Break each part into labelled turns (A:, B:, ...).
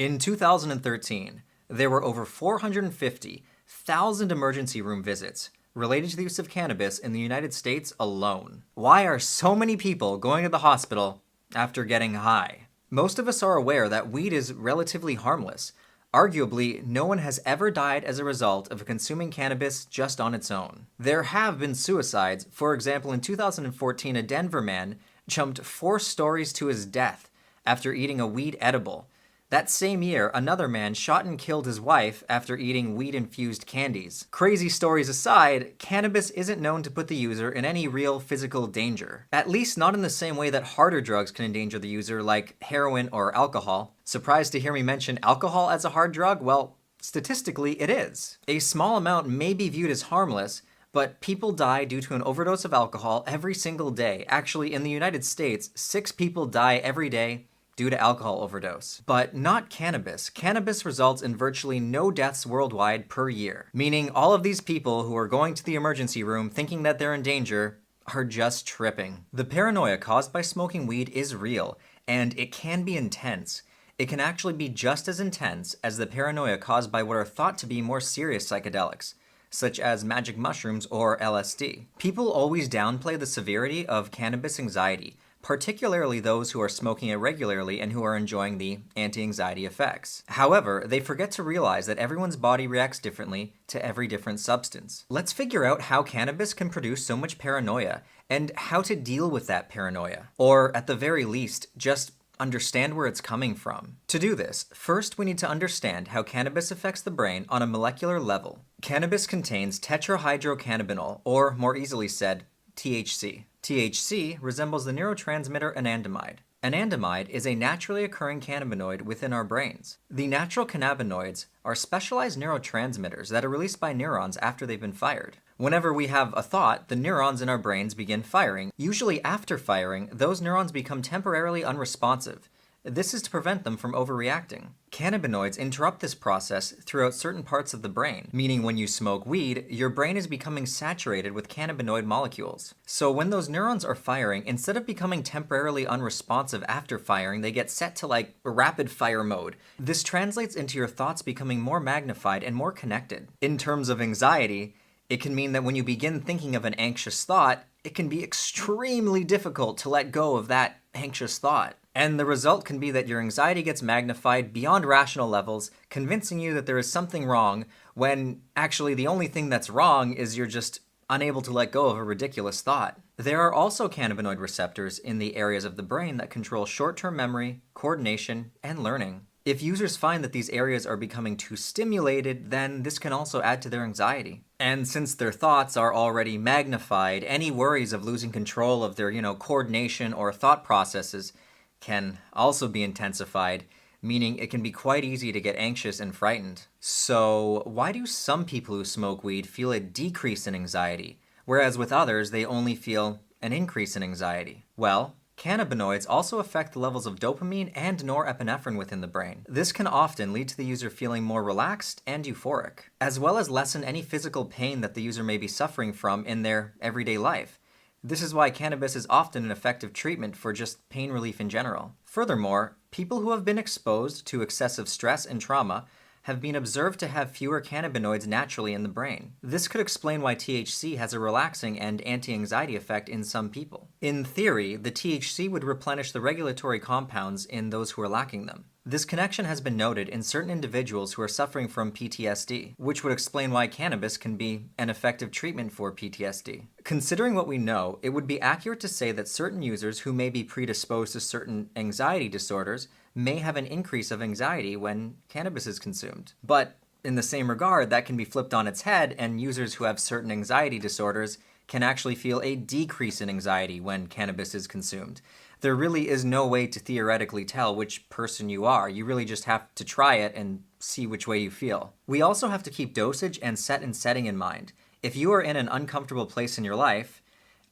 A: In 2013, there were over 450,000 emergency room visits related to the use of cannabis in the United States alone. Why are so many people going to the hospital after getting high? Most of us are aware that weed is relatively harmless. Arguably, no one has ever died as a result of consuming cannabis just on its own. There have been suicides. For example, in 2014, a Denver man jumped 4 stories to his death after eating a weed edible. That same year, another man shot and killed his wife after eating weed-infused candies. Crazy stories aside, cannabis isn't known to put the user in any real physical danger. At least not in the same way that harder drugs can endanger the user, like heroin or alcohol. Surprised to hear me mention alcohol as a hard drug? Well, statistically, it is. A small amount may be viewed as harmless, but people die due to an overdose of alcohol every single day. Actually, in the United States, 6 people die every day due to alcohol overdose. But not cannabis. Cannabis results in virtually no deaths worldwide per year, meaning all of these people who are going to the emergency room thinking that they're in danger are just tripping. The paranoia caused by smoking weed is real, and it can be intense. It can actually be just as intense as the paranoia caused by what are thought to be more serious psychedelics, such as magic mushrooms or LSD. People always downplay the severity of cannabis anxiety, particularly those who are smoking it regularly and who are enjoying the anti-anxiety effects. However, they forget to realize that everyone's body reacts differently to every different substance. Let's figure out how cannabis can produce so much paranoia and how to deal with that paranoia, or at the very least, just understand where it's coming from. To do this, first we need to understand how cannabis affects the brain on a molecular level. Cannabis contains tetrahydrocannabinol, or more easily said, THC. THC resembles the neurotransmitter anandamide. Anandamide is a naturally occurring cannabinoid within our brains. The natural cannabinoids are specialized neurotransmitters that are released by neurons after they've been fired. Whenever we have a thought, the neurons in our brains begin firing. Usually after firing, those neurons become temporarily unresponsive. This is to prevent them from overreacting. Cannabinoids interrupt this process throughout certain parts of the brain, meaning when you smoke weed, your brain is becoming saturated with cannabinoid molecules. So when those neurons are firing, instead of becoming temporarily unresponsive after firing, they get set to like rapid fire mode. This translates into your thoughts becoming more magnified and more connected. In terms of anxiety, it can mean that when you begin thinking of an anxious thought, it can be extremely difficult to let go of that anxious thought. And the result can be that your anxiety gets magnified beyond rational levels, convincing you that there is something wrong, when actually the only thing that's wrong is you're just unable to let go of a ridiculous thought. There are also cannabinoid receptors in the areas of the brain that control short-term memory, coordination, and learning. If users find that these areas are becoming too stimulated, then this can also add to their anxiety. And since their thoughts are already magnified, any worries of losing control of their, coordination or thought processes can also be intensified, meaning it can be quite easy to get anxious and frightened. So why do some people who smoke weed feel a decrease in anxiety, whereas with others they only feel an increase in anxiety? Well, cannabinoids also affect the levels of dopamine and norepinephrine within the brain. This can often lead to the user feeling more relaxed and euphoric, as well as lessen any physical pain that the user may be suffering from in their everyday life. This is why cannabis is often an effective treatment for just pain relief in general. Furthermore, people who have been exposed to excessive stress and trauma have been observed to have fewer cannabinoids naturally in the brain. This could explain why THC has a relaxing and anti-anxiety effect in some people. In theory, the THC would replenish the regulatory compounds in those who are lacking them. This connection has been noted in certain individuals who are suffering from PTSD, which would explain why cannabis can be an effective treatment for PTSD. Considering what we know, it would be accurate to say that certain users who may be predisposed to certain anxiety disorders may have an increase of anxiety when cannabis is consumed. But in the same regard, that can be flipped on its head, and users who have certain anxiety disorders can actually feel a decrease in anxiety when cannabis is consumed. There really is no way to theoretically tell which person you are. You really just have to try it and see which way you feel. We also have to keep dosage and setting in mind. If you are in an uncomfortable place in your life,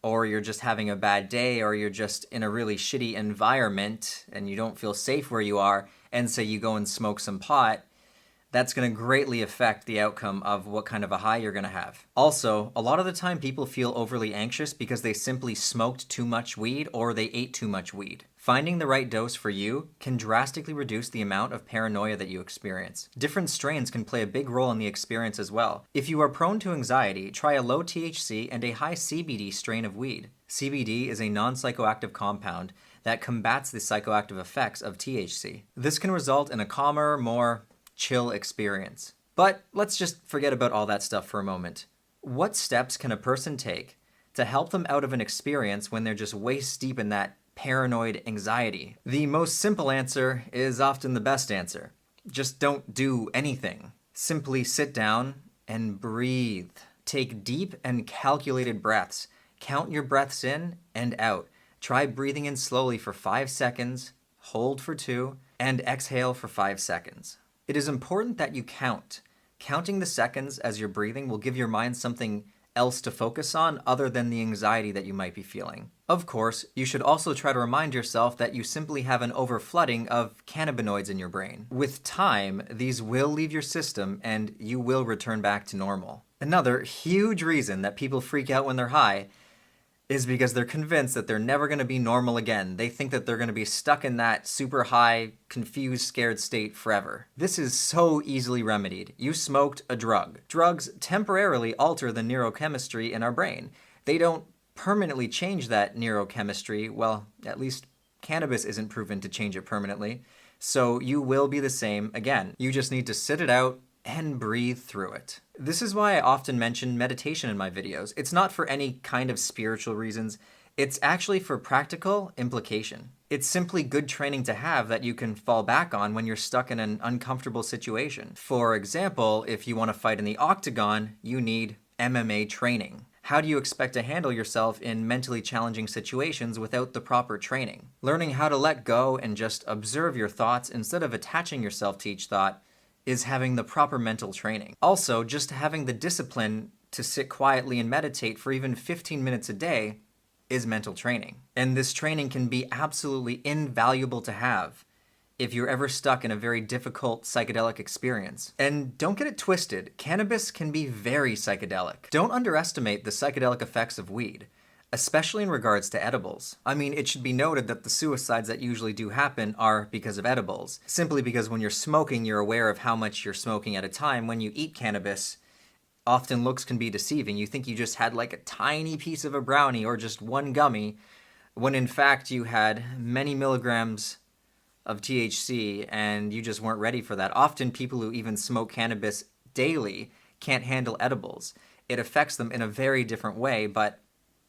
A: or you're just having a bad day, or you're just in a really shitty environment and you don't feel safe where you are, and say you go and smoke some pot, that's going to greatly affect the outcome of what kind of a high you're going to have. Also, a lot of the time people feel overly anxious because they simply smoked too much weed or they ate too much weed. Finding the right dose for you can drastically reduce the amount of paranoia that you experience. Different strains can play a big role in the experience as well. If you are prone to anxiety, try a low THC and a high CBD strain of weed. CBD is a non-psychoactive compound that combats the psychoactive effects of THC. This can result in a calmer, more chill experience. But let's just forget about all that stuff for a moment. What steps can a person take to help them out of an experience when they're just waist deep in that paranoid anxiety? The most simple answer is often the best answer. Just don't do anything. Simply sit down and breathe. Take deep and calculated breaths. Count your breaths in and out. Try breathing in slowly for 5 seconds, hold for 2, and exhale for 5 seconds. It is important that you count. Counting the seconds as you're breathing will give your mind something else to focus on other than the anxiety that you might be feeling. Of course, you should also try to remind yourself that you simply have an overflooding of cannabinoids in your brain. With time, these will leave your system and you will return back to normal. Another huge reason that people freak out when they're high is because they're convinced that they're never going to be normal again. They think that they're going to be stuck in that super high, confused, scared state forever. This is so easily remedied. You smoked a drug. Drugs temporarily alter the neurochemistry in our brain. They don't permanently change that neurochemistry. Well, at least cannabis isn't proven to change it permanently. So you will be the same again. You just need to sit it out and breathe through it. This is why I often mention meditation in my videos. It's not for any kind of spiritual reasons. It's actually for practical implication. It's simply good training to have that you can fall back on when you're stuck in an uncomfortable situation. For example, if you want to fight in the octagon, you need MMA training. How do you expect to handle yourself in mentally challenging situations without the proper training? Learning how to let go and just observe your thoughts instead of attaching yourself to each thought is having the proper mental training. Also, just having the discipline to sit quietly and meditate for even 15 minutes a day is mental training. And this training can be absolutely invaluable to have if you're ever stuck in a very difficult psychedelic experience. And don't get it twisted, cannabis can be very psychedelic. Don't underestimate the psychedelic effects of weed, especially in regards to edibles. I mean, it should be noted that the suicides that usually do happen are because of edibles. Simply because when you're smoking, you're aware of how much you're smoking at a time. When you eat cannabis, often looks can be deceiving. You think you just had like a tiny piece of a brownie or just one gummy, when in fact you had many milligrams of THC and you just weren't ready for that. Often people who even smoke cannabis daily can't handle edibles. It affects them in a very different way, but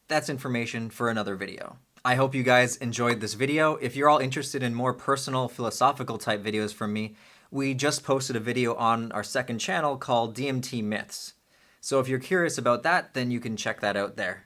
A: that's information for another video. I hope you guys enjoyed this video. If you're all interested in more personal, philosophical type videos from me, we just posted a video on our second channel called DMT Myths. So if you're curious about that, then you can check that out there.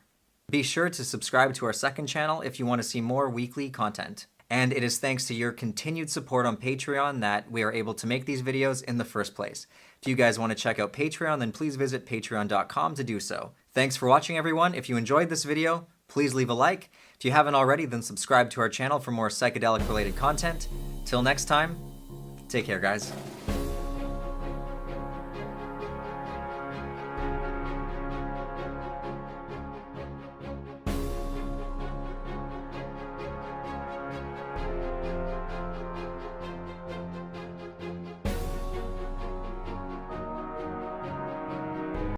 A: Be sure to subscribe to our second channel if you want to see more weekly content. And it is thanks to your continued support on Patreon that we are able to make these videos in the first place. If you guys want to check out Patreon, then please visit patreon.com to do so. Thanks for watching, everyone. If you enjoyed this video, please leave a like. If you haven't already, then subscribe to our channel for more psychedelic-related content. Till next time, take care, guys.